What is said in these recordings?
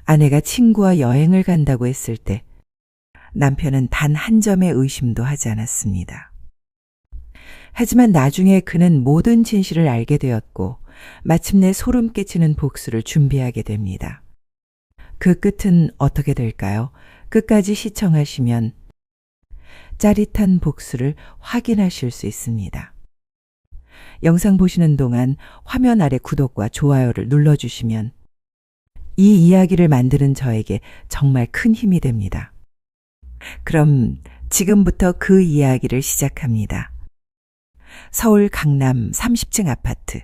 아내가 친구와 여행을 간다고 했을 때 남편은 단 한 점의 의심도 하지 않았습니다. 하지만 나중에 그는 모든 진실을 알게 되었고 마침내 소름 끼치는 복수를 준비하게 됩니다. 그 끝은 어떻게 될까요? 끝까지 시청하시면 짜릿한 복수를 확인하실 수 있습니다. 영상 보시는 동안 화면 아래 구독과 좋아요를 눌러주시면 이 이야기를 만드는 저에게 정말 큰 힘이 됩니다. 그럼 지금부터 그 이야기를 시작합니다. 서울 강남 30층 아파트.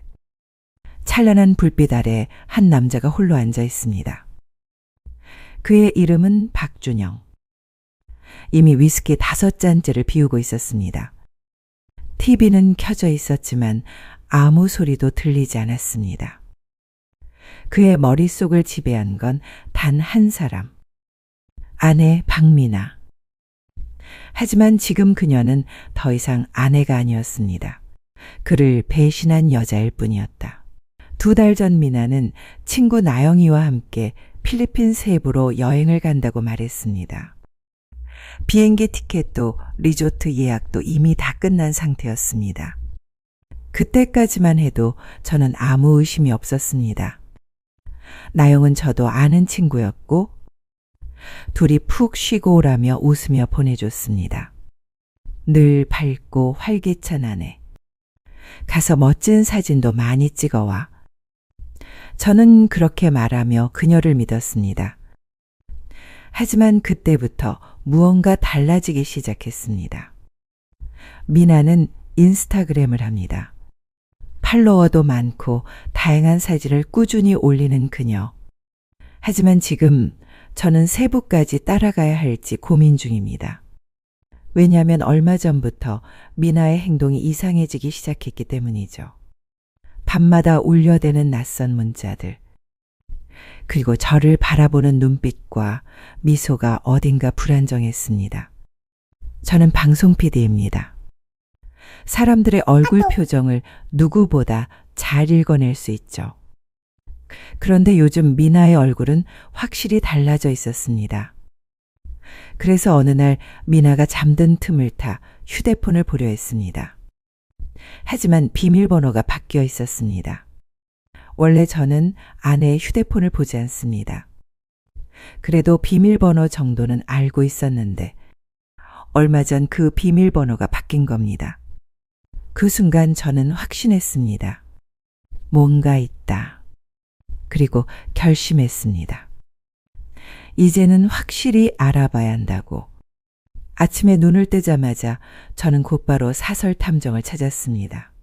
찬란한 불빛 아래 한 남자가 홀로 앉아 있습니다. 그의 이름은 박준영. 이미 위스키 5잔째를 비우고 있었습니다. TV는 켜져 있었지만 아무 소리도 들리지 않았습니다. 그의 머릿속을 지배한 건 단 한 사람. 아내 박미나. 하지만 지금 그녀는 더 이상 아내가 아니었습니다. 그를 배신한 여자일 뿐이었다. 2달 전 미나는 친구 나영이와 함께 필리핀 세부로 여행을 간다고 말했습니다. 비행기 티켓도 리조트 예약도 이미 다 끝난 상태였습니다. 그때까지만 해도 저는 아무 의심이 없었습니다. 나영은 저도 아는 친구였고 둘이 푹 쉬고 오라며 웃으며 보내줬습니다. 늘 밝고 활기찬 아내. 가서 멋진 사진도 많이 찍어와. 저는 그렇게 말하며 그녀를 믿었습니다. 하지만 그때부터 무언가 달라지기 시작했습니다. 미나는 인스타그램을 합니다. 팔로워도 많고 다양한 사진을 꾸준히 올리는 그녀. 하지만 지금 저는 세부까지 따라가야 할지 고민 중입니다. 왜냐하면 얼마 전부터 미나의 행동이 이상해지기 시작했기 때문이죠. 밤마다 울려대는 낯선 문자들. 그리고 저를 바라보는 눈빛과 미소가 어딘가 불안정했습니다. 저는 방송 PD입니다. 사람들의 얼굴 표정을 누구보다 잘 읽어낼 수 있죠. 그런데 요즘 미나의 얼굴은 확실히 달라져 있었습니다. 그래서 어느 날 미나가 잠든 틈을 타 휴대폰을 보려 했습니다. 하지만 비밀번호가 바뀌어 있었습니다. 원래 저는 아내의 휴대폰을 보지 않습니다. 그래도 비밀번호 정도는 알고 있었는데 얼마 전 그 비밀번호가 바뀐 겁니다. 그 순간 저는 확신했습니다. 뭔가 있다. 그리고 결심했습니다. 이제는 확실히 알아봐야 한다고. 아침에 눈을 뜨자마자 저는 곧바로 사설 탐정을 찾았습니다.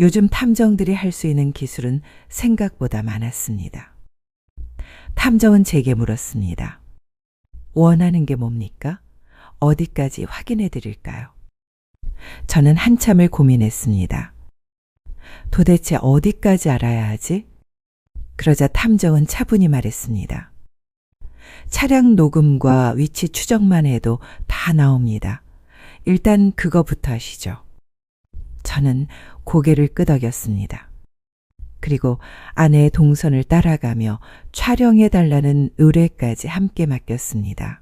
요즘 탐정들이 할 수 있는 기술은 생각보다 많았습니다. 탐정은 제게 물었습니다. 원하는 게 뭡니까? 어디까지 확인해 드릴까요? 저는 한참을 고민했습니다. 도대체 어디까지 알아야 하지? 그러자 탐정은 차분히 말했습니다. 차량 녹음과 위치 추적만 해도 다 나옵니다. 일단 그거부터 하시죠. 저는 고개를 끄덕였습니다. 그리고 아내의 동선을 따라가며 촬영해달라는 의뢰까지 함께 맡겼습니다.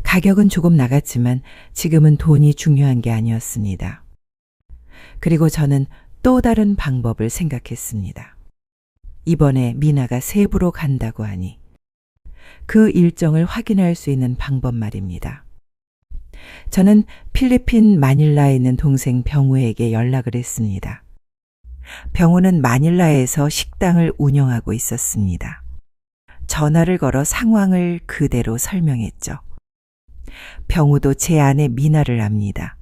가격은 조금 나갔지만 지금은 돈이 중요한 게 아니었습니다. 그리고 저는 또 다른 방법을 생각했습니다. 이번에 미나가 세부로 간다고 하니 그 일정을 확인할 수 있는 방법 말입니다. 저는 필리핀 마닐라에 있는 동생 병우에게 연락을 했습니다. 병우는 마닐라에서 식당을 운영하고 있었습니다. 전화를 걸어 상황을 그대로 설명했죠. 병우도 제 아내 미나를 압니다.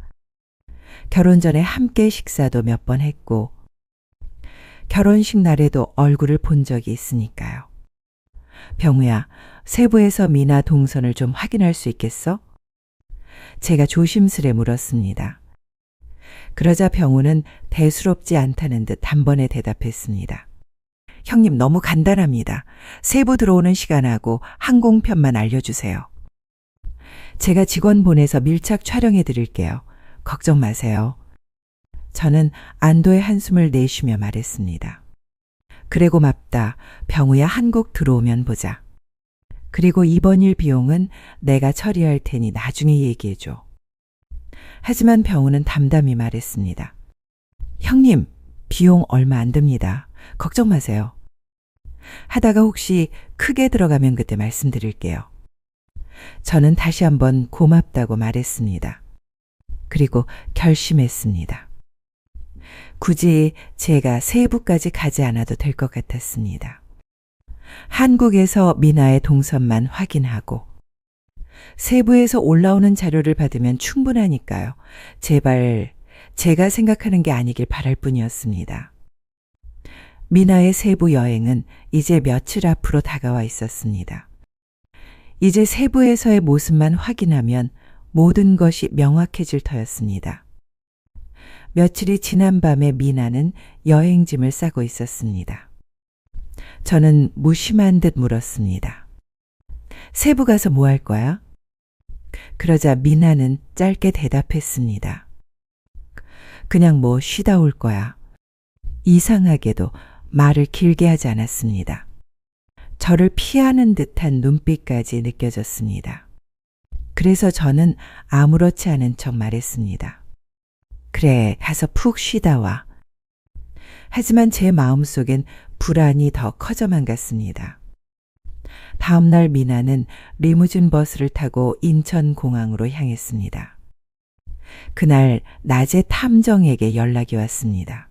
결혼 전에 함께 식사도 몇 번 했고 결혼식 날에도 얼굴을 본 적이 있으니까요. 병우야, 세부에서 미나 동선을 좀 확인할 수 있겠어? 제가 조심스레 물었습니다. 그러자 병우는 대수롭지 않다는 듯 단번에 대답했습니다. 형님, 너무 간단합니다. 세부 들어오는 시간하고 항공편만 알려주세요. 제가 직원 보내서 밀착 촬영해 드릴게요. 걱정 마세요. 저는 안도의 한숨을 내쉬며 말했습니다. 그래 고맙다. 병우야 한국 들어오면 보자. 그리고 이번 일 비용은 내가 처리할 테니 나중에 얘기해줘. 하지만 병우는 담담히 말했습니다. 형님, 비용 얼마 안 듭니다. 걱정 마세요. 하다가 혹시 크게 들어가면 그때 말씀드릴게요. 저는 다시 한번 고맙다고 말했습니다. 그리고 결심했습니다. 굳이 제가 세부까지 가지 않아도 될 것 같았습니다. 한국에서 미나의 동선만 확인하고 세부에서 올라오는 자료를 받으면 충분하니까요. 제발 제가 생각하는 게 아니길 바랄 뿐이었습니다. 미나의 세부 여행은 이제 며칠 앞으로 다가와 있었습니다. 이제 세부에서의 모습만 확인하면 모든 것이 명확해질 터였습니다. 며칠이 지난 밤에 미나는 여행짐을 싸고 있었습니다. 저는 무심한 듯 물었습니다. 세부 가서 뭐 할 거야? 그러자 미나는 짧게 대답했습니다. 그냥 뭐 쉬다 올 거야. 이상하게도 말을 길게 하지 않았습니다. 저를 피하는 듯한 눈빛까지 느껴졌습니다. 그래서 저는 아무렇지 않은 척 말했습니다. 그래, 가서 푹 쉬다 와. 하지만 제 마음속엔 불안이 더 커져만 갔습니다. 다음 날 미나는 리무진 버스를 타고 인천공항으로 향했습니다. 그날 낮에 탐정에게 연락이 왔습니다.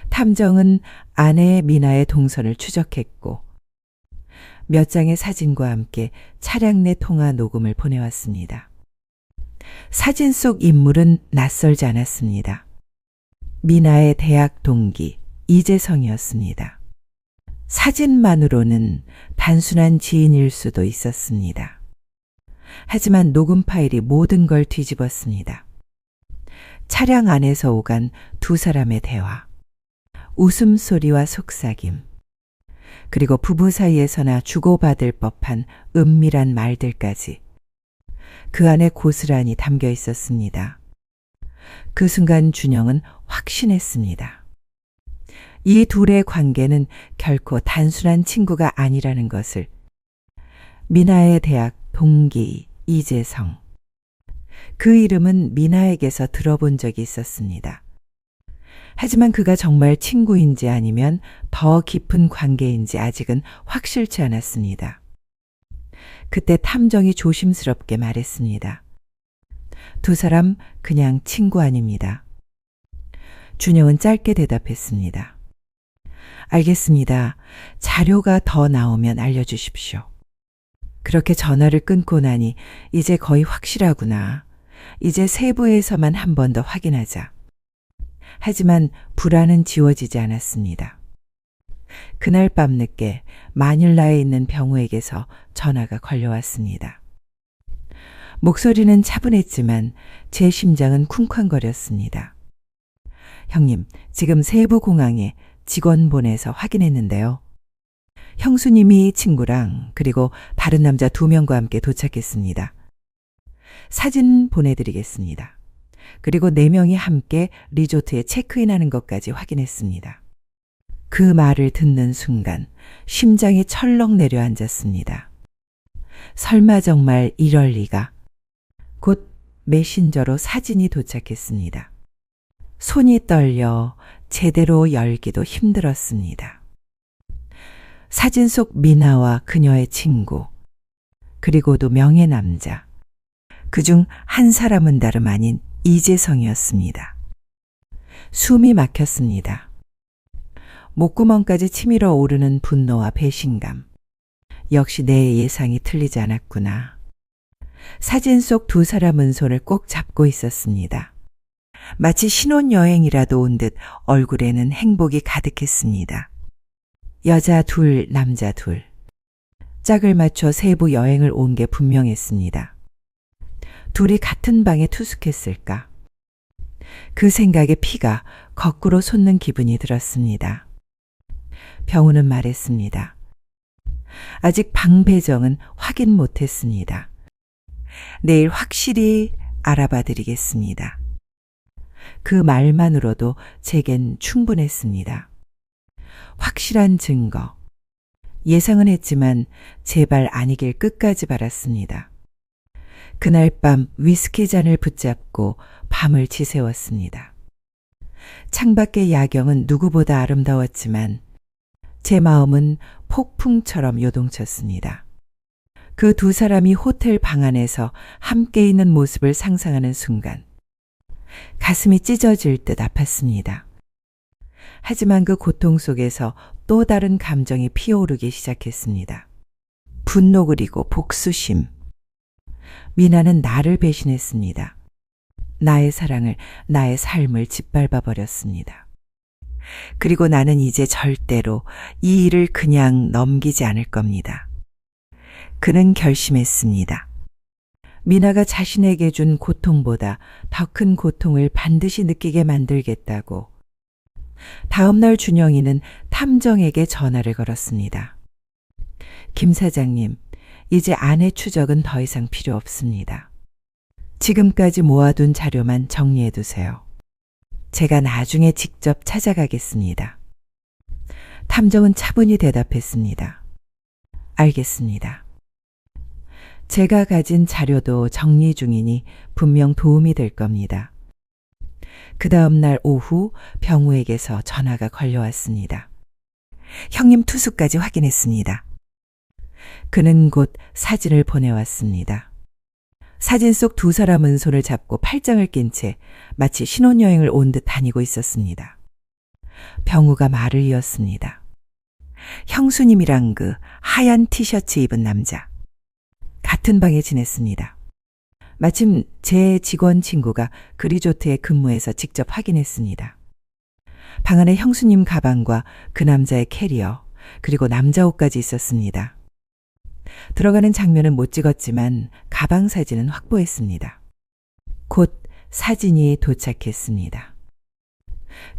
탐정은 아내 미나의 동선을 추적했고 몇 장의 사진과 함께 차량 내 통화 녹음을 보내왔습니다. 사진 속 인물은 낯설지 않았습니다. 미나의 대학 동기 이재성이었습니다. 사진만으로는 단순한 지인일 수도 있었습니다. 하지만 녹음 파일이 모든 걸 뒤집었습니다. 차량 안에서 오간 두 사람의 대화, 웃음소리와 속삭임, 그리고 부부 사이에서나 주고받을 법한 은밀한 말들까지 그 안에 고스란히 담겨 있었습니다. 그 순간 준영은 확신했습니다. 이 둘의 관계는 결코 단순한 친구가 아니라는 것을. 미나의 대학 동기 이재성. 그 이름은 미나에게서 들어본 적이 있었습니다. 하지만 그가 정말 친구인지 아니면 더 깊은 관계인지 아직은 확실치 않았습니다. 그때 탐정이 조심스럽게 말했습니다. 두 사람 그냥 친구 아닙니다. 준영은 짧게 대답했습니다. 알겠습니다. 자료가 더 나오면 알려주십시오. 그렇게 전화를 끊고 나니 이제 거의 확실하구나. 이제 세부에서만 한 번 더 확인하자. 하지만 불안은 지워지지 않았습니다. 그날 밤 늦게 마닐라에 있는 병우에게서 전화가 걸려왔습니다. 목소리는 차분했지만 제 심장은 쿵쾅거렸습니다. 형님, 지금 세부공항에 직원 보내서 확인했는데요. 형수님이 친구랑 그리고 다른 남자 2명과 함께 도착했습니다. 사진 보내드리겠습니다. 그리고 4명이 함께 리조트에 체크인하는 것까지 확인했습니다. 그 말을 듣는 순간 심장이 철렁 내려앉았습니다. 설마 정말 이럴 리가. 곧 메신저로 사진이 도착했습니다. 손이 떨려 제대로 열기도 힘들었습니다. 사진 속 미나와 그녀의 친구, 그리고도 명예 남자. 그중 한 사람은 다름 아닌 이재성이었습니다. 숨이 막혔습니다. 목구멍까지 치밀어 오르는 분노와 배신감. 역시 내 예상이 틀리지 않았구나. 사진 속 두 사람은 손을 꼭 잡고 있었습니다. 마치 신혼여행이라도 온 듯 얼굴에는 행복이 가득했습니다. 여자 둘, 남자 둘. 짝을 맞춰 세부 여행을 온 게 분명했습니다. 둘이 같은 방에 투숙했을까? 그 생각에 피가 거꾸로 솟는 기분이 들었습니다. 병우는 말했습니다. 아직 방 배정은 확인 못했습니다. 내일 확실히 알아봐 드리겠습니다. 그 말만으로도 제겐 충분했습니다. 확실한 증거. 예상은 했지만 제발 아니길 끝까지 바랐습니다. 그날 밤 위스키 잔을 붙잡고 밤을 지새웠습니다. 창밖의 야경은 누구보다 아름다웠지만 제 마음은 폭풍처럼 요동쳤습니다. 그 두 사람이 호텔 방 안에서 함께 있는 모습을 상상하는 순간 가슴이 찢어질 듯 아팠습니다. 하지만 그 고통 속에서 또 다른 감정이 피어오르기 시작했습니다. 분노 그리고 복수심. 미나는 나를 배신했습니다. 나의 사랑을, 나의 삶을 짓밟아 버렸습니다. 그리고 나는 이제 절대로 이 일을 그냥 넘기지 않을 겁니다. 그는 결심했습니다. 미나가 자신에게 준 고통보다 더 큰 고통을 반드시 느끼게 만들겠다고. 다음 날 준영이는 탐정에게 전화를 걸었습니다. 김 사장님, 이제 아내 추적은 더 이상 필요 없습니다. 지금까지 모아둔 자료만 정리해두세요. 제가 나중에 직접 찾아가겠습니다. 탐정은 차분히 대답했습니다. 알겠습니다. 제가 가진 자료도 정리 중이니 분명 도움이 될 겁니다. 그 다음 날 오후 병우에게서 전화가 걸려왔습니다. 형님 투수까지 확인했습니다. 그는 곧 사진을 보내왔습니다. 사진 속 두 사람은 손을 잡고 팔짱을 낀 채 마치 신혼여행을 온 듯 다니고 있었습니다. 병우가 말을 이었습니다. 형수님이랑 그 하얀 티셔츠 입은 남자. 같은 방에 지냈습니다. 마침 제 직원 친구가 그 리조트에 근무해서 직접 확인했습니다. 방 안에 형수님 가방과 그 남자의 캐리어, 그리고 남자 옷까지 있었습니다. 들어가는 장면은 못 찍었지만 가방 사진은 확보했습니다. 곧 사진이 도착했습니다.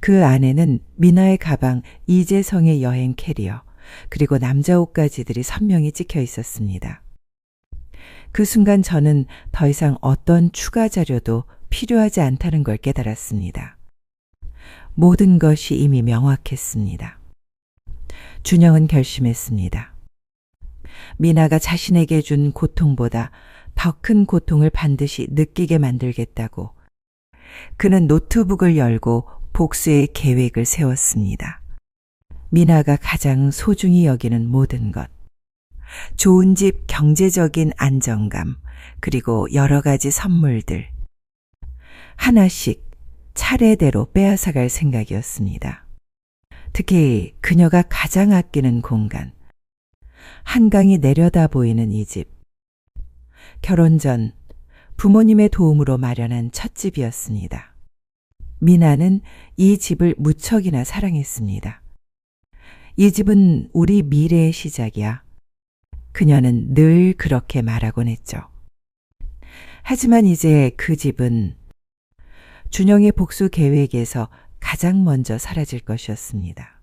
그 안에는 미나의 가방, 이재성의 여행 캐리어, 그리고 남자 옷가지들이 선명히 찍혀 있었습니다. 그 순간 저는 더 이상 어떤 추가 자료도 필요하지 않다는 걸 깨달았습니다. 모든 것이 이미 명확했습니다. 준영은 결심했습니다. 미나가 자신에게 준 고통보다 더 큰 고통을 반드시 느끼게 만들겠다고. 그는 노트북을 열고 복수의 계획을 세웠습니다. 미나가 가장 소중히 여기는 모든 것. 좋은 집, 경제적인 안정감, 그리고 여러 가지 선물들. 하나씩 차례대로 빼앗아갈 생각이었습니다. 특히 그녀가 가장 아끼는 공간. 한강이 내려다 보이는 이 집. 결혼 전 부모님의 도움으로 마련한 첫 집이었습니다. 미나는 이 집을 무척이나 사랑했습니다. 이 집은 우리 미래의 시작이야. 그녀는 늘 그렇게 말하곤 했죠. 하지만 이제 그 집은 준영의 복수 계획에서 가장 먼저 사라질 것이었습니다.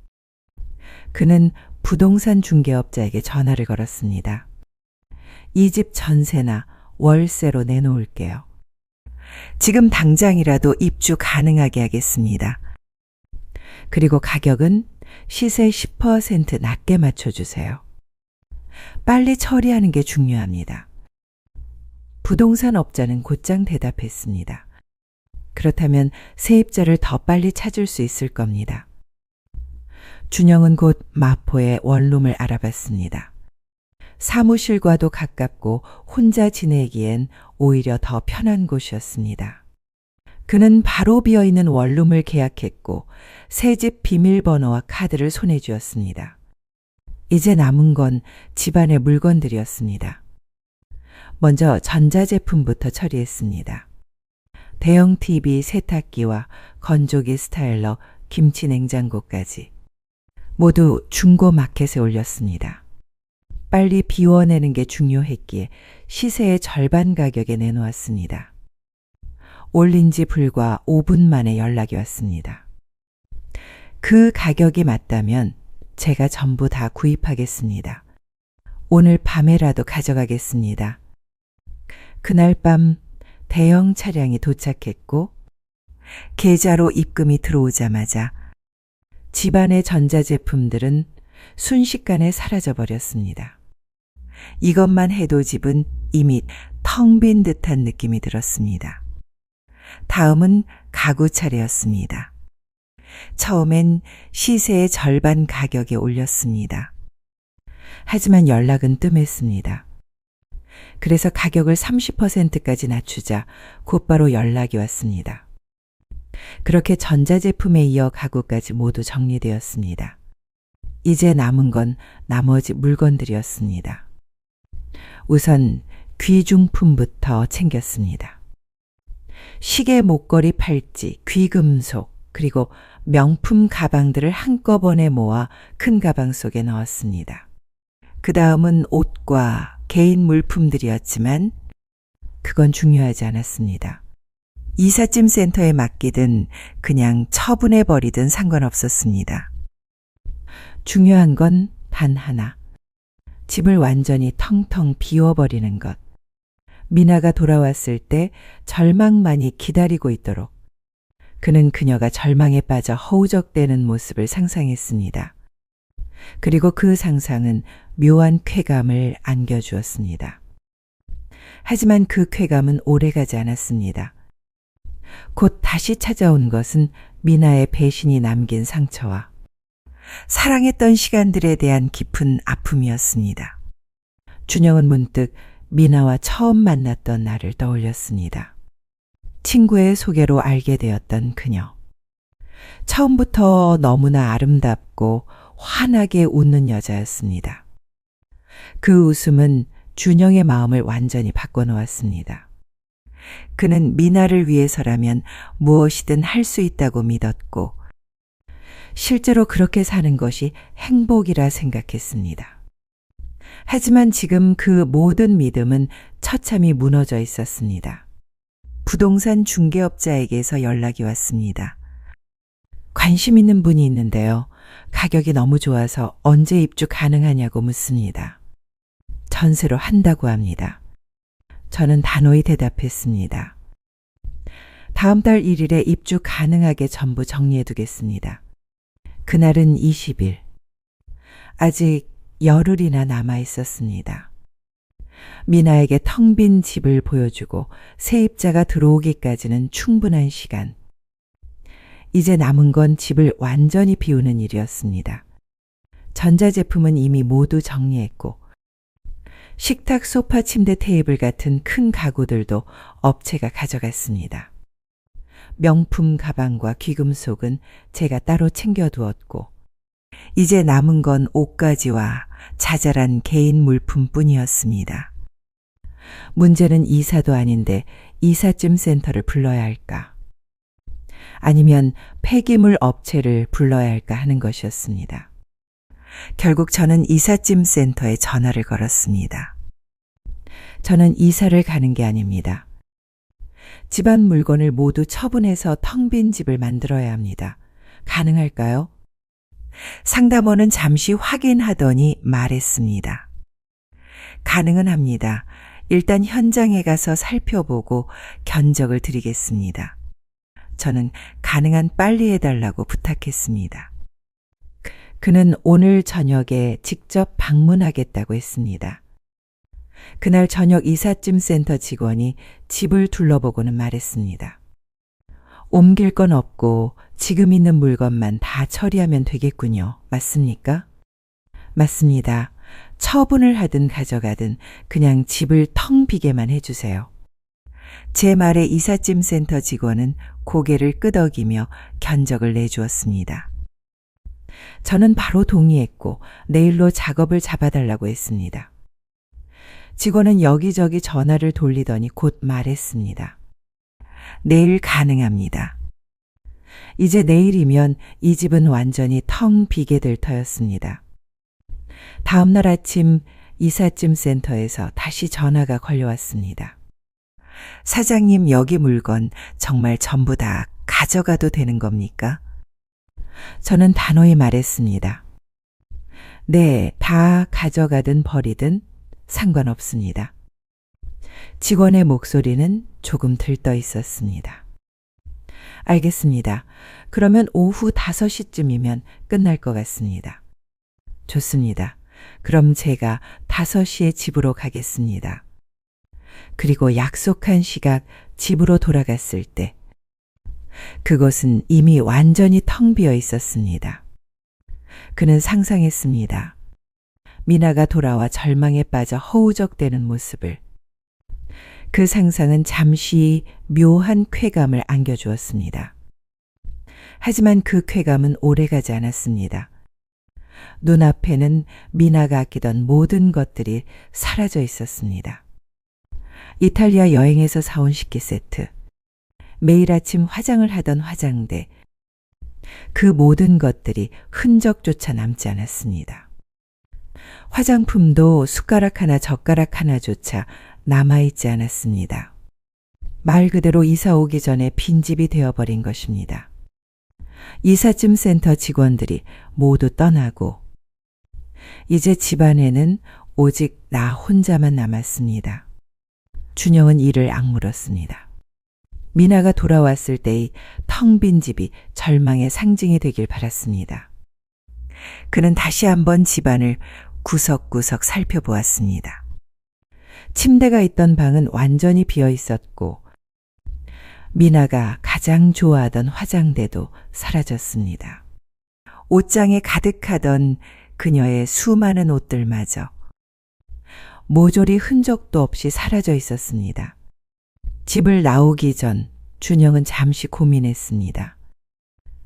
그는 부동산 중개업자에게 전화를 걸었습니다. 이 집 전세나 월세로 내놓을게요. 지금 당장이라도 입주 가능하게 하겠습니다. 그리고 가격은 시세 10% 낮게 맞춰주세요. 빨리 처리하는 게 중요합니다. 부동산 업자는 곧장 대답했습니다. 그렇다면 세입자를 더 빨리 찾을 수 있을 겁니다. 준영은 곧 마포의 원룸을 알아봤습니다. 사무실과도 가깝고 혼자 지내기엔 오히려 더 편한 곳이었습니다. 그는 바로 비어있는 원룸을 계약했고 새 집 비밀번호와 카드를 손에 쥐었습니다. 이제 남은 건 집안의 물건들이었습니다. 먼저 전자제품부터 처리했습니다. 대형 TV, 세탁기와 건조기 스타일러, 김치 냉장고까지 모두 중고 마켓에 올렸습니다. 빨리 비워내는 게 중요했기에 시세의 절반 가격에 내놓았습니다. 올린 지 불과 5분 만에 연락이 왔습니다. 그 가격이 맞다면 제가 전부 다 구입하겠습니다. 오늘 밤에라도 가져가겠습니다. 그날 밤 대형 차량이 도착했고 계좌로 입금이 들어오자마자 집안의 전자제품들은 순식간에 사라져 버렸습니다. 이것만 해도 집은 이미 텅 빈 듯한 느낌이 들었습니다. 다음은 가구 차례였습니다. 처음엔 시세의 절반 가격에 올렸습니다. 하지만 연락은 뜸했습니다. 그래서 가격을 30%까지 낮추자 곧바로 연락이 왔습니다. 그렇게 전자제품에 이어 가구까지 모두 정리되었습니다. 이제 남은 건 나머지 물건들이었습니다. 우선 귀중품부터 챙겼습니다. 시계, 목걸이, 팔찌, 귀금속, 그리고 명품 가방들을 한꺼번에 모아 큰 가방 속에 넣었습니다. 그 다음은 옷과 개인 물품들이었지만 그건 중요하지 않았습니다. 이삿짐 센터에 맡기든 그냥 처분해버리든 상관없었습니다. 중요한 건 단 하나. 집을 완전히 텅텅 비워버리는 것. 미나가 돌아왔을 때 절망만이 기다리고 있도록 그는 그녀가 절망에 빠져 허우적대는 모습을 상상했습니다. 그리고 그 상상은 묘한 쾌감을 안겨주었습니다. 하지만 그 쾌감은 오래가지 않았습니다. 곧 다시 찾아온 것은 미나의 배신이 남긴 상처와 사랑했던 시간들에 대한 깊은 아픔이었습니다. 준영은 문득 미나와 처음 만났던 날을 떠올렸습니다. 친구의 소개로 알게 되었던 그녀. 처음부터 너무나 아름답고 환하게 웃는 여자였습니다. 그 웃음은 준영의 마음을 완전히 바꿔놓았습니다. 그는 미나를 위해서라면 무엇이든 할 수 있다고 믿었고 실제로 그렇게 사는 것이 행복이라 생각했습니다. 하지만 지금 그 모든 믿음은 처참히 무너져 있었습니다. 부동산 중개업자에게서 연락이 왔습니다. 관심 있는 분이 있는데요. 가격이 너무 좋아서 언제 입주 가능하냐고 묻습니다. 전세로 한다고 합니다. 저는 단호히 대답했습니다. 다음 달 1일에 입주 가능하게 전부 정리해 두겠습니다. 그날은 20일. 아직 열흘이나 남아 있었습니다. 미나에게 텅 빈 집을 보여주고 세입자가 들어오기까지는 충분한 시간. 이제 남은 건 집을 완전히 비우는 일이었습니다. 전자제품은 이미 모두 정리했고 식탁, 소파, 침대, 테이블 같은 큰 가구들도 업체가 가져갔습니다. 명품 가방과 귀금속은 제가 따로 챙겨두었고 이제 남은 건 옷가지와 자잘한 개인 물품뿐이었습니다. 문제는 이사도 아닌데 이삿짐 센터를 불러야 할까? 아니면 폐기물 업체를 불러야 할까 하는 것이었습니다. 결국 저는 이삿짐 센터에 전화를 걸었습니다. 저는 이사를 가는 게 아닙니다. 집안 물건을 모두 처분해서 텅 빈 집을 만들어야 합니다. 가능할까요? 상담원은 잠시 확인하더니 말했습니다. 가능은 합니다. 일단 현장에 가서 살펴보고 견적을 드리겠습니다. 저는 가능한 빨리 해달라고 부탁했습니다. 그는 오늘 저녁에 직접 방문하겠다고 했습니다. 그날 저녁 이삿짐 센터 직원이 집을 둘러보고는 말했습니다. 옮길 건 없고 지금 있는 물건만 다 처리하면 되겠군요. 맞습니까? 맞습니다. 처분을 하든 가져가든 그냥 집을 텅 비게만 해주세요. 제 말에 이삿짐 센터 직원은 고개를 끄덕이며 견적을 내주었습니다. 저는 바로 동의했고 내일로 작업을 잡아달라고 했습니다. 직원은 여기저기 전화를 돌리더니 곧 말했습니다. 내일 가능합니다. 이제 내일이면 이 집은 완전히 텅 비게 될 터였습니다. 다음 날 아침 이삿짐 센터에서 다시 전화가 걸려왔습니다. 사장님, 여기 물건 정말 전부 다 가져가도 되는 겁니까? 저는 단호히 말했습니다. 네, 다 가져가든 버리든 상관없습니다. 직원의 목소리는 조금 들떠 있었습니다. 알겠습니다. 그러면 오후 5시쯤이면 끝날 것 같습니다. 좋습니다. 그럼 제가 5시에 집으로 가겠습니다. 그리고 약속한 시각 집으로 돌아갔을 때 그곳은 이미 완전히 텅 비어 있었습니다. 그는 상상했습니다. 미나가 돌아와 절망에 빠져 허우적대는 모습을. 그 상상은 잠시 묘한 쾌감을 안겨주었습니다. 하지만 그 쾌감은 오래가지 않았습니다. 눈앞에는 미나가 아끼던 모든 것들이 사라져 있었습니다. 이탈리아 여행에서 사온 식기 세트, 매일 아침 화장을 하던 화장대, 그 모든 것들이 흔적조차 남지 않았습니다. 화장품도 숟가락 하나 젓가락 하나조차 남아있지 않았습니다. 말 그대로 이사 오기 전에 빈집이 되어버린 것입니다. 이삿짐 센터 직원들이 모두 떠나고 이제 집안에는 오직 나 혼자만 남았습니다. 준영은 이를 악물었습니다. 미나가 돌아왔을 때의 텅 빈 집이 절망의 상징이 되길 바랐습니다. 그는 다시 한번 집안을 구석구석 살펴보았습니다. 침대가 있던 방은 완전히 비어 있었고 미나가 가장 좋아하던 화장대도 사라졌습니다. 옷장에 가득하던 그녀의 수많은 옷들마저 모조리 흔적도 없이 사라져 있었습니다. 집을 나오기 전 준영은 잠시 고민했습니다.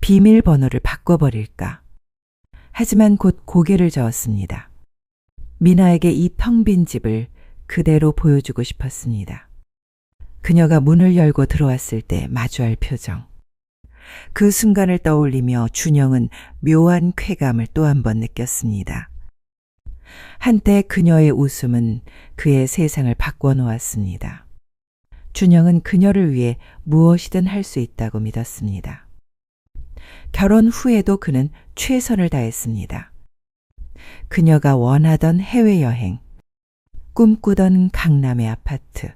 비밀번호를 바꿔버릴까? 하지만 곧 고개를 저었습니다. 미나에게 이 텅 빈 집을 그대로 보여주고 싶었습니다. 그녀가 문을 열고 들어왔을 때 마주할 표정. 그 순간을 떠올리며 준영은 묘한 쾌감을 또 한 번 느꼈습니다. 한때 그녀의 웃음은 그의 세상을 바꿔놓았습니다. 준영은 그녀를 위해 무엇이든 할 수 있다고 믿었습니다. 결혼 후에도 그는 최선을 다했습니다. 그녀가 원하던 해외여행, 꿈꾸던 강남의 아파트,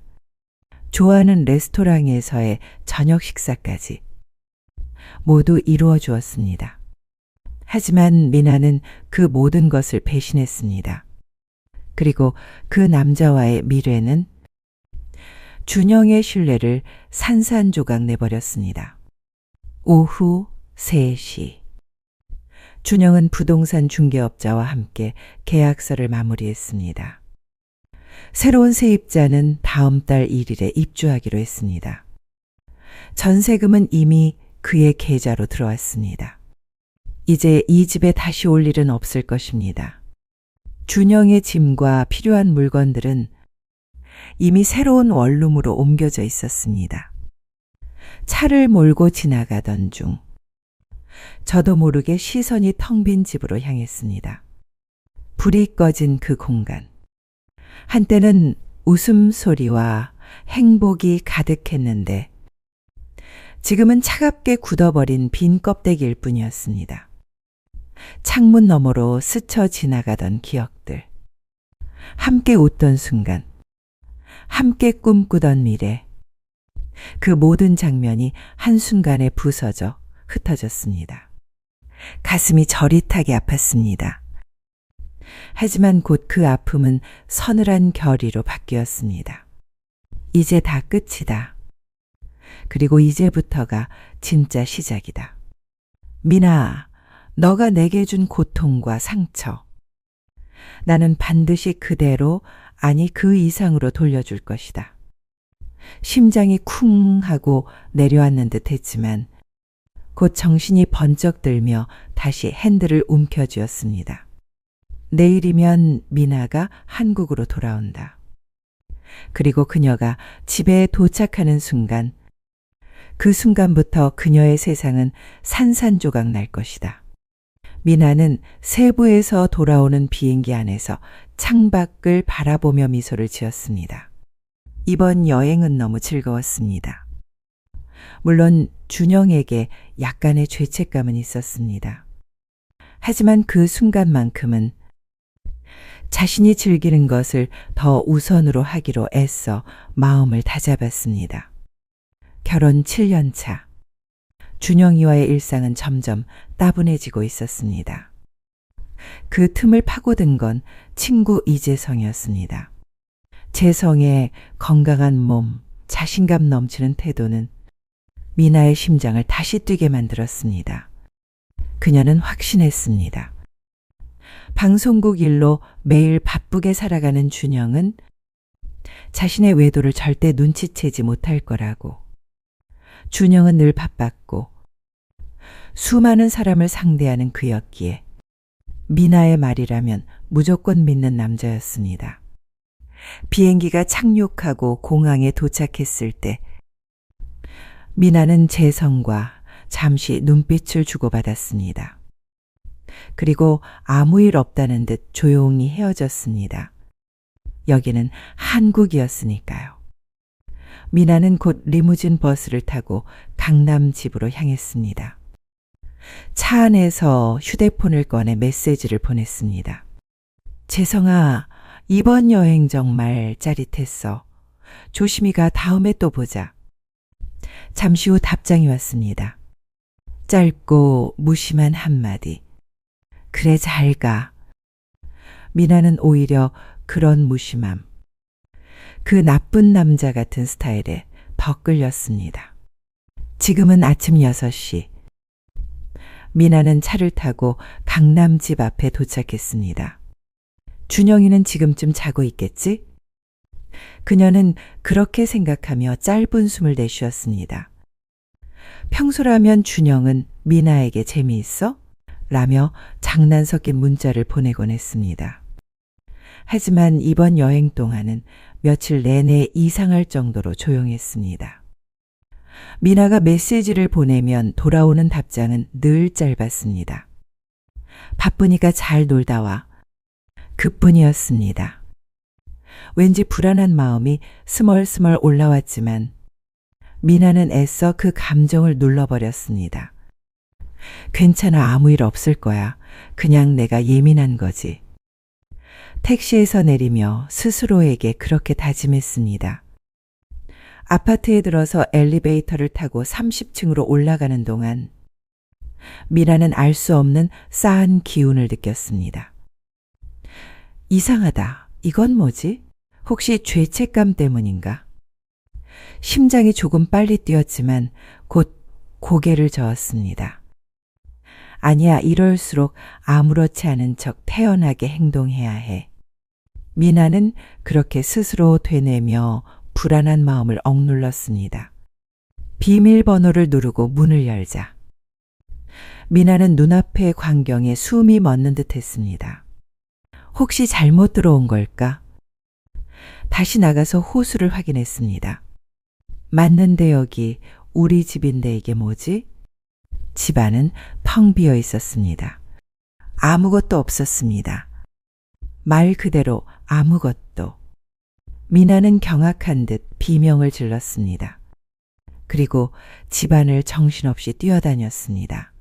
좋아하는 레스토랑에서의 저녁 식사까지 모두 이루어 주었습니다. 하지만 미나는 그 모든 것을 배신했습니다. 그리고 그 남자와의 미래는 준영의 신뢰를 산산조각 내버렸습니다. 오후 3시. 준영은 부동산 중개업자와 함께 계약서를 마무리했습니다. 새로운 세입자는 다음 달 1일에 입주하기로 했습니다. 전세금은 이미 그의 계좌로 들어왔습니다. 이제 이 집에 다시 올 일은 없을 것입니다. 준영의 짐과 필요한 물건들은 이미 새로운 원룸으로 옮겨져 있었습니다. 차를 몰고 지나가던 중 저도 모르게 시선이 텅 빈 집으로 향했습니다. 불이 꺼진 그 공간. 한때는 웃음소리와 행복이 가득했는데 지금은 차갑게 굳어버린 빈 껍데기일 뿐이었습니다. 창문 너머로 스쳐 지나가던 기억들. 함께 웃던 순간. 함께 꿈꾸던 미래. 그 모든 장면이 한순간에 부서져 흩어졌습니다. 가슴이 저릿하게 아팠습니다. 하지만 곧 그 아픔은 서늘한 결의로 바뀌었습니다. 이제 다 끝이다. 그리고 이제부터가 진짜 시작이다. 미나, 너가 내게 준 고통과 상처. 나는 반드시 그대로, 아니 그 이상으로 돌려줄 것이다. 심장이 쿵 하고 내려앉는 듯 했지만 곧 정신이 번쩍 들며 다시 핸들을 움켜쥐었습니다. 내일이면 미나가 한국으로 돌아온다. 그리고 그녀가 집에 도착하는 순간, 그 순간부터 그녀의 세상은 산산조각 날 것이다. 미나는 세부에서 돌아오는 비행기 안에서 창밖을 바라보며 미소를 지었습니다. 이번 여행은 너무 즐거웠습니다. 물론 준영에게 약간의 죄책감은 있었습니다. 하지만 그 순간만큼은 자신이 즐기는 것을 더 우선으로 하기로 애써 마음을 다잡았습니다. 결혼 7년 차. 준영이와의 일상은 점점 따분해지고 있었습니다. 그 틈을 파고든 건 친구 이재성이었습니다. 재성의 건강한 몸, 자신감 넘치는 태도는 미나의 심장을 다시 뛰게 만들었습니다. 그녀는 확신했습니다. 방송국 일로 매일 바쁘게 살아가는 준영은 자신의 외도를 절대 눈치채지 못할 거라고. 준영은 늘 바빴고 수많은 사람을 상대하는 그였기에 미나의 말이라면 무조건 믿는 남자였습니다. 비행기가 착륙하고 공항에 도착했을 때 미나는 재성과 잠시 눈빛을 주고받았습니다. 그리고 아무 일 없다는 듯 조용히 헤어졌습니다. 여기는 한국이었으니까요. 미나는 곧 리무진 버스를 타고 강남 집으로 향했습니다. 차 안에서 휴대폰을 꺼내 메시지를 보냈습니다. 재성아, 이번 여행 정말 짜릿했어. 조심히 가. 다음에 또 보자. 잠시 후 답장이 왔습니다. 짧고 무심한 한마디. 그래, 잘 가. 미나는 오히려 그런 무심함, 그 나쁜 남자 같은 스타일에 더 끌렸습니다. 지금은 아침 6시. 미나는 차를 타고 강남 집 앞에 도착했습니다. 준영이는 지금쯤 자고 있겠지? 그녀는 그렇게 생각하며 짧은 숨을 내쉬었습니다. 평소라면 준영은 미나에게 재미있어? 라며 장난 섞인 문자를 보내곤 했습니다. 하지만 이번 여행 동안은 며칠 내내 이상할 정도로 조용했습니다. 미나가 메시지를 보내면 돌아오는 답장은 늘 짧았습니다. 바쁘니까 잘 놀다 와. 그뿐이었습니다. 왠지 불안한 마음이 스멀스멀 올라왔지만 미나는 애써 그 감정을 눌러버렸습니다. 괜찮아, 아무 일 없을 거야. 그냥 내가 예민한 거지. 택시에서 내리며 스스로에게 그렇게 다짐했습니다. 아파트에 들어서 엘리베이터를 타고 30층으로 올라가는 동안 미나는 알 수 없는 싸한 기운을 느꼈습니다. 이상하다. 이건 뭐지? 혹시 죄책감 때문인가? 심장이 조금 빨리 뛰었지만 곧 고개를 저었습니다. 아니야, 이럴수록 아무렇지 않은 척 태연하게 행동해야 해. 미나는 그렇게 스스로 되뇌며 불안한 마음을 억눌렀습니다. 비밀번호를 누르고 문을 열자 미나는 눈앞의 광경에 숨이 멎는 듯 했습니다. 혹시 잘못 들어온 걸까? 다시 나가서 호수를 확인했습니다. 맞는데 여기 우리 집인데 이게 뭐지? 집 안은 텅 비어 있었습니다. 아무것도 없었습니다. 말 그대로 아무것도. 미나는 경악한 듯 비명을 질렀습니다. 그리고 집안을 정신없이 뛰어다녔습니다.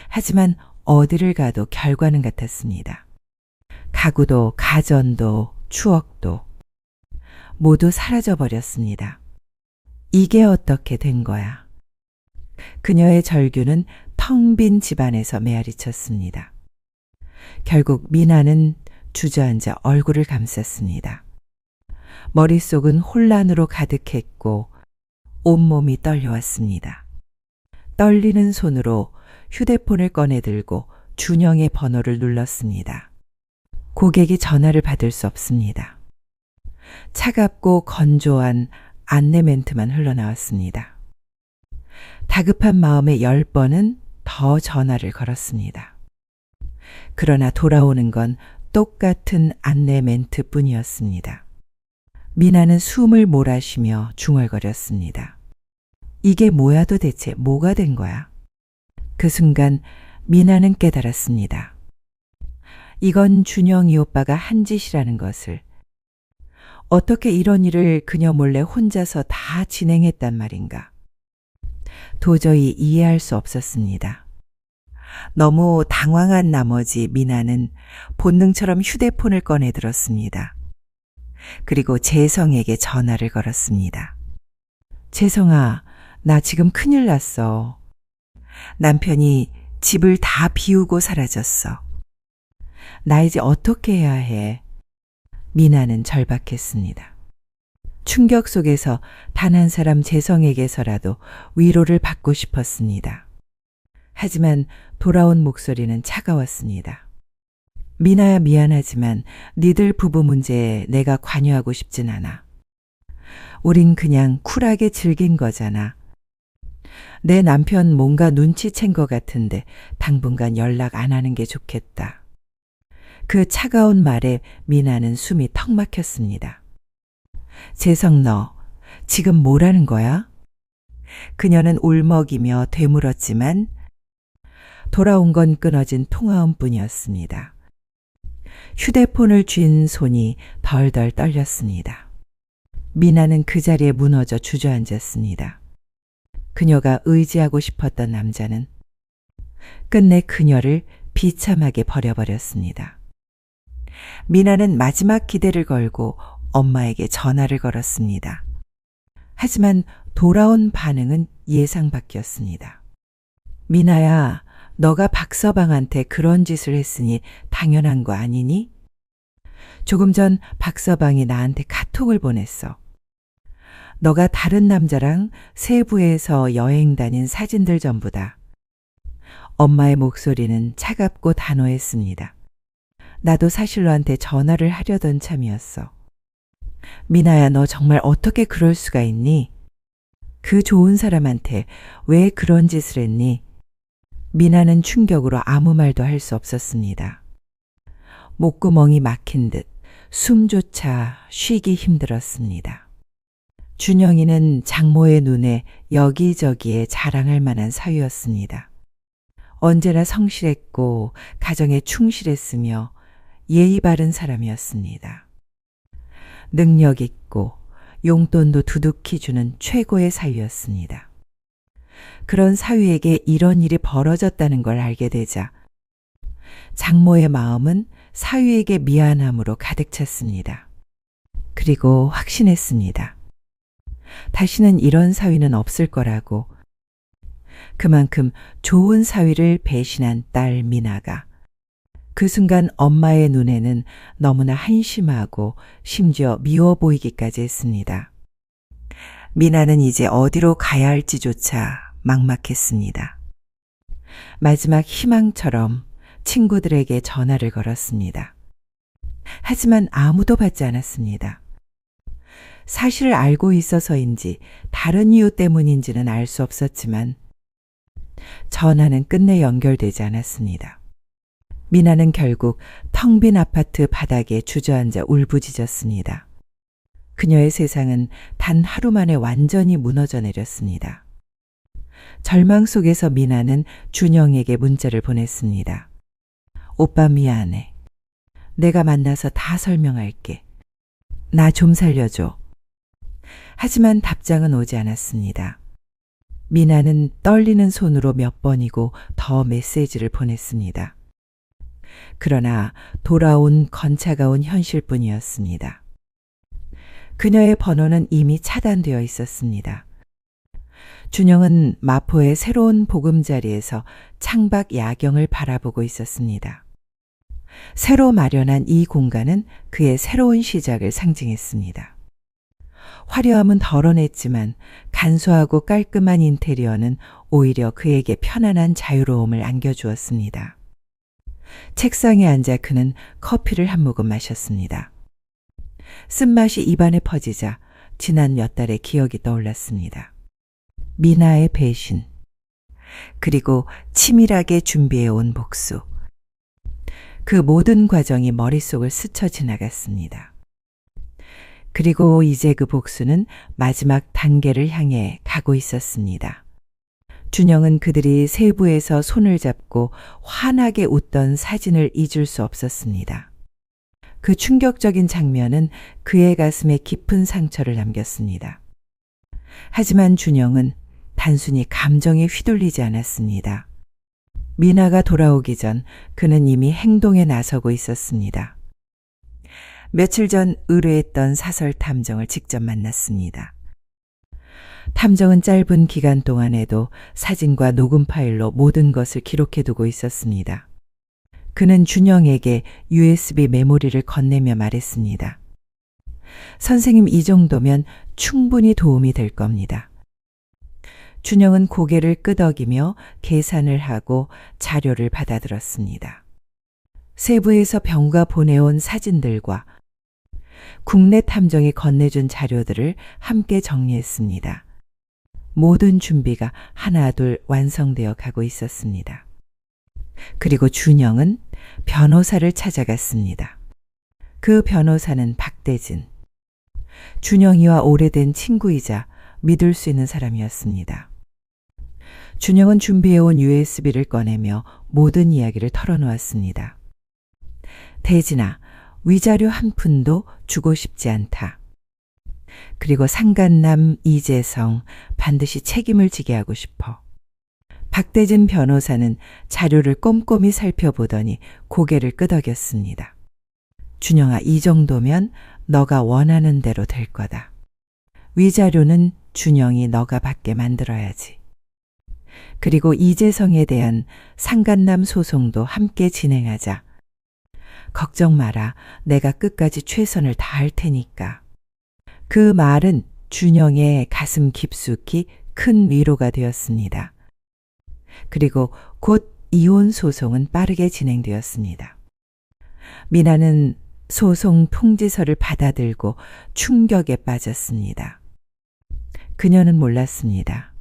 하지만 어디를 가도 결과는 같았습니다. 가구도 가전도 추억도 모두 사라져버렸습니다. 이게 어떻게 된 거야? 그녀의 절규는 텅 빈 집안에서 메아리쳤습니다. 결국 미나는 주저앉아 얼굴을 감쌌습니다. 머릿속은 혼란으로 가득했고 온몸이 떨려왔습니다. 떨리는 손으로 휴대폰을 꺼내들고 준영의 번호를 눌렀습니다. 고객이 전화를 받을 수 없습니다. 차갑고 건조한 안내 멘트만 흘러나왔습니다. 다급한 마음에 10번은 더 전화를 걸었습니다. 그러나 돌아오는 건 똑같은 안내 멘트뿐이었습니다. 미나는 숨을 몰아쉬며 중얼거렸습니다. 이게 뭐야, 도대체 뭐가 된 거야? 그 순간 미나는 깨달았습니다. 이건 준영이 오빠가 한 짓이라는 것을. 어떻게 이런 일을 그녀 몰래 혼자서 다 진행했단 말인가? 도저히 이해할 수 없었습니다. 너무 당황한 나머지 미나는 본능처럼 휴대폰을 꺼내 들었습니다. 그리고 재성에게 전화를 걸었습니다. 재성아, 나 지금 큰일 났어. 남편이 집을 다 비우고 사라졌어. 나 이제 어떻게 해야 해? 미나는 절박했습니다. 충격 속에서 단 한 사람 재성에게서라도 위로를 받고 싶었습니다. 하지만 돌아온 목소리는 차가웠습니다. 미나야, 미안하지만 니들 부부 문제에 내가 관여하고 싶진 않아. 우린 그냥 쿨하게 즐긴 거잖아. 내 남편 뭔가 눈치챈 것 같은데 당분간 연락 안 하는 게 좋겠다. 그 차가운 말에 미나는 숨이 턱 막혔습니다. 재성, 너 지금 뭐라는 거야? 그녀는 울먹이며 되물었지만 돌아온 건 끊어진 통화음뿐이었습니다. 휴대폰을 쥔 손이 덜덜 떨렸습니다. 미나는 그 자리에 무너져 주저앉았습니다. 그녀가 의지하고 싶었던 남자는 끝내 그녀를 비참하게 버려버렸습니다. 미나는 마지막 기대를 걸고 엄마에게 전화를 걸었습니다. 하지만 돌아온 반응은 예상 밖이었습니다. 미나야, 너가 박서방한테 그런 짓을 했으니 당연한 거 아니니? 조금 전 박서방이 나한테 카톡을 보냈어. 너가 다른 남자랑 세부에서 여행 다닌 사진들 전부다. 엄마의 목소리는 차갑고 단호했습니다. 나도 사실 너한테 전화를 하려던 참이었어. 미나야, 너 정말 어떻게 그럴 수가 있니? 그 좋은 사람한테 왜 그런 짓을 했니? 미나는 충격으로 아무 말도 할 수 없었습니다. 목구멍이 막힌 듯 숨조차 쉬기 힘들었습니다. 준영이는 장모의 눈에 여기저기에 자랑할 만한 사위였습니다. 언제나 성실했고 가정에 충실했으며 예의 바른 사람이었습니다. 능력 있고 용돈도 두둑히 주는 최고의 사위였습니다. 그런 사위에게 이런 일이 벌어졌다는 걸 알게 되자 장모의 마음은 사위에게 미안함으로 가득 찼습니다. 그리고 확신했습니다. 다시는 이런 사위는 없을 거라고. 그만큼 좋은 사위를 배신한 딸 미나가 그 순간 엄마의 눈에는 너무나 한심하고 심지어 미워 보이기까지 했습니다. 미나는 이제 어디로 가야 할지조차 막막했습니다. 마지막 희망처럼 친구들에게 전화를 걸었습니다. 하지만 아무도 받지 않았습니다. 사실을 알고 있어서인지 다른 이유 때문인지는 알 수 없었지만 전화는 끝내 연결되지 않았습니다. 미나는 결국 텅 빈 아파트 바닥에 주저앉아 울부짖었습니다. 그녀의 세상은 단 하루 만에 완전히 무너져 내렸습니다. 절망 속에서 미나는 준영에게 문자를 보냈습니다. 오빠 미안해. 내가 만나서 다 설명할게. 나 좀 살려줘. 하지만 답장은 오지 않았습니다. 미나는 떨리는 손으로 몇 번이고 더 메시지를 보냈습니다. 그러나 돌아온 건차가 온 현실뿐이었습니다. 그녀의 번호는 이미 차단되어 있었습니다. 준영은 마포의 새로운 보금자리에서 창밖 야경을 바라보고 있었습니다. 새로 마련한 이 공간은 그의 새로운 시작을 상징했습니다. 화려함은 덜어냈지만 간소하고 깔끔한 인테리어는 오히려 그에게 편안한 자유로움을 안겨주었습니다. 책상에 앉아 그는 커피를 한 모금 마셨습니다. 쓴맛이 입안에 퍼지자 지난 몇 달의 기억이 떠올랐습니다. 미나의 배신, 그리고 치밀하게 준비해온 복수. 그 모든 과정이 머릿속을 스쳐 지나갔습니다. 그리고 이제 그 복수는 마지막 단계를 향해 가고 있었습니다. 준영은 그들이 세부에서 손을 잡고 환하게 웃던 사진을 잊을 수 없었습니다. 그 충격적인 장면은 그의 가슴에 깊은 상처를 남겼습니다. 하지만 준영은 단순히 감정에 휘둘리지 않았습니다. 미나가 돌아오기 전 그는 이미 행동에 나서고 있었습니다. 며칠 전 의뢰했던 사설 탐정을 직접 만났습니다. 탐정은 짧은 기간 동안에도 사진과 녹음 파일로 모든 것을 기록해두고 있었습니다. 그는 준영에게 USB 메모리를 건네며 말했습니다. 선생님, 이 정도면 충분히 도움이 될 겁니다. 준영은 고개를 끄덕이며 계산을 하고 자료를 받아들었습니다. 세부에서 병우가 보내온 사진들과 국내 탐정이 건네준 자료들을 함께 정리했습니다. 모든 준비가 하나둘 완성되어 가고 있었습니다. 그리고 준영은 변호사를 찾아갔습니다. 그 변호사는 박대진. 준영이와 오래된 친구이자 믿을 수 있는 사람이었습니다. 준영은 준비해온 USB를 꺼내며 모든 이야기를 털어놓았습니다. 대진아, 위자료 한 푼도 주고 싶지 않다. 그리고 상간남 이재성 반드시 책임을 지게 하고 싶어. 박대진 변호사는 자료를 꼼꼼히 살펴보더니 고개를 끄덕였습니다. 준영아, 이 정도면 너가 원하는 대로 될 거다. 위자료는 준영이 너가 받게 만들어야지. 그리고 이재성에 대한 상간남 소송도 함께 진행하자. 걱정 마라. 내가 끝까지 최선을 다할 테니까. 그 말은 준영의 가슴 깊숙이 큰 위로가 되었습니다. 그리고 곧 이혼 소송은 빠르게 진행되었습니다. 미나는 소송 통지서를 받아들고 충격에 빠졌습니다. 그녀는 몰랐습니다.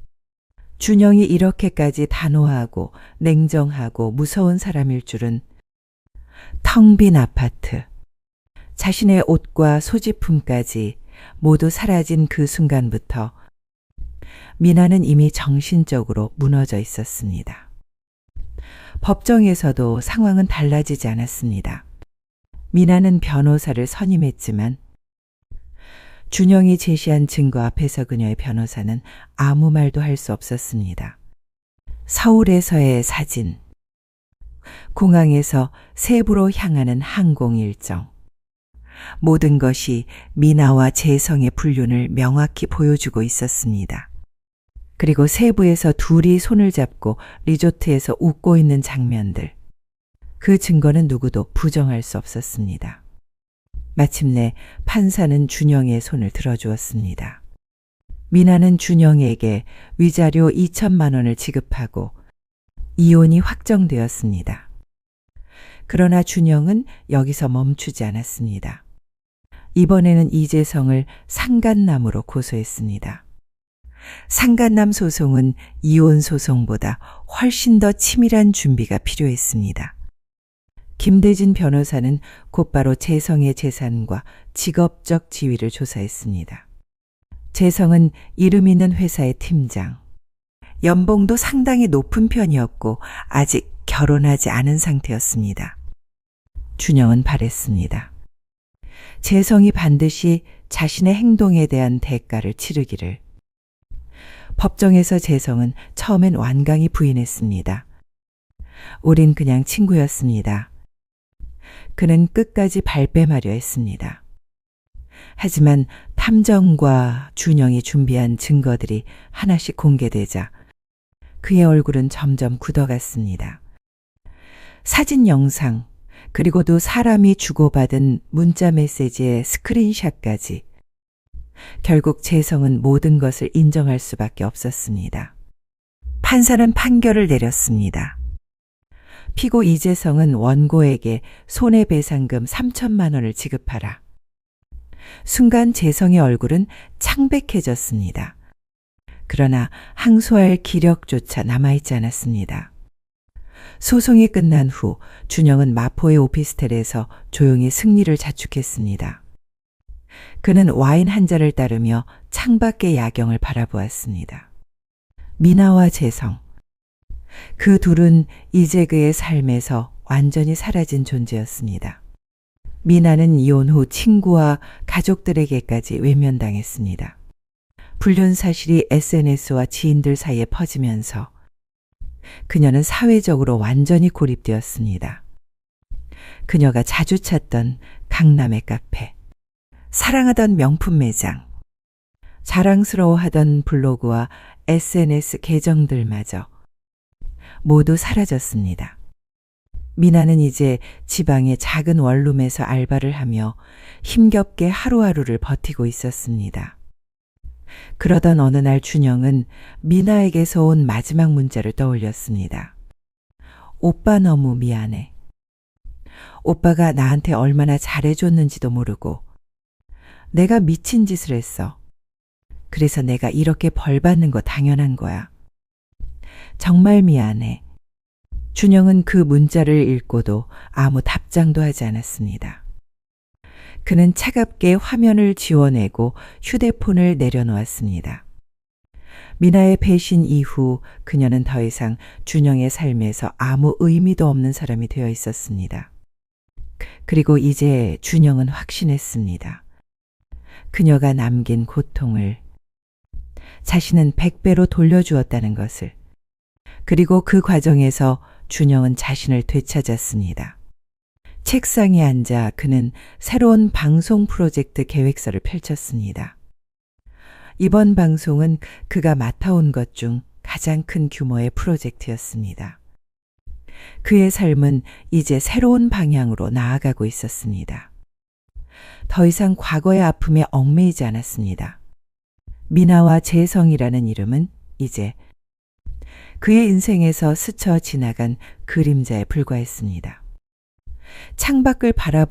준영이 이렇게까지 단호하고 냉정하고 무서운 사람일 줄은. 텅 빈 아파트, 자신의 옷과 소지품까지 모두 사라진 그 순간부터 미나는 이미 정신적으로 무너져 있었습니다. 법정에서도 상황은 달라지지 않았습니다. 미나는 변호사를 선임했지만 준영이 제시한 증거 앞에서 그녀의 변호사는 아무 말도 할 수 없었습니다. 서울에서의 사진, 공항에서 세부로 향하는 항공 일정, 모든 것이 미나와 재성의 불륜을 명확히 보여주고 있었습니다. 그리고 세부에서 둘이 손을 잡고 리조트에서 웃고 있는 장면들, 그 증거는 누구도 부정할 수 없었습니다. 마침내 판사는 준영의 손을 들어주었습니다. 미나는 준영에게 위자료 2천만 원을 지급하고 이혼이 확정되었습니다. 그러나 준영은 여기서 멈추지 않았습니다. 이번에는 이재성을 상간남으로 고소했습니다. 상간남 소송은 이혼 소송보다 훨씬 더 치밀한 준비가 필요했습니다. 김대진 변호사는 곧바로 재성의 재산과 직업적 지위를 조사했습니다. 재성은 이름 있는 회사의 팀장, 연봉도 상당히 높은 편이었고 아직 결혼하지 않은 상태였습니다. 준영은 바랬습니다. 재성이 반드시 자신의 행동에 대한 대가를 치르기를. 법정에서 재성은 처음엔 완강히 부인했습니다. 우린 그냥 친구였습니다. 그는 끝까지 발뺌하려 했습니다. 하지만 탐정과 준영이 준비한 증거들이 하나씩 공개되자 그의 얼굴은 점점 굳어갔습니다. 사진 영상, 그리고도 사람이 주고받은 문자 메시지의 스크린샷까지. 결국 재성은 모든 것을 인정할 수밖에 없었습니다. 판사는 판결을 내렸습니다. 피고 이재성은 원고에게 손해배상금 3천만 원을 지급하라. 순간 재성의 얼굴은 창백해졌습니다. 그러나 항소할 기력조차 남아있지 않았습니다. 소송이 끝난 후 준영은 마포의 오피스텔에서 조용히 승리를 자축했습니다. 그는 와인 한 잔을 따르며 창밖의 야경을 바라보았습니다. 미나와 재성, 그 둘은 이제 그의 삶에서 완전히 사라진 존재였습니다. 미나는 이혼 후 친구와 가족들에게까지 외면당했습니다. 불륜 사실이 SNS와 지인들 사이에 퍼지면서 그녀는 사회적으로 완전히 고립되었습니다. 그녀가 자주 찾던 강남의 카페, 사랑하던 명품 매장, 자랑스러워하던 블로그와 SNS 계정들마저 모두 사라졌습니다. 미나는 이제 지방의 작은 원룸에서 알바를 하며 힘겹게 하루하루를 버티고 있었습니다. 그러던 어느 날 준영은 미나에게서 온 마지막 문자를 떠올렸습니다. 오빠 너무 미안해. 오빠가 나한테 얼마나 잘해줬는지도 모르고 내가 미친 짓을 했어. 그래서 내가 이렇게 벌 받는 거 당연한 거야. 정말 미안해. 준영은 그 문자를 읽고도 아무 답장도 하지 않았습니다. 그는 차갑게 화면을 지워내고 휴대폰을 내려놓았습니다. 미나의 배신 이후 그녀는 더 이상 준영의 삶에서 아무 의미도 없는 사람이 되어 있었습니다. 그리고 이제 준영은 확신했습니다. 그녀가 남긴 고통을 자신은 100배로 돌려주었다는 것을. 그리고 그 과정에서 준영은 자신을 되찾았습니다. 책상에 앉아 그는 새로운 방송 프로젝트 계획서를 펼쳤습니다. 이번 방송은 그가 맡아온 것 중 가장 큰 규모의 프로젝트였습니다. 그의 삶은 이제 새로운 방향으로 나아가고 있었습니다. 더 이상 과거의 아픔에 얽매이지 않았습니다. 미나와 재성이라는 이름은 이제 그의 인생에서 스쳐 지나간 그림자에 불과했습니다. 창밖을 바라본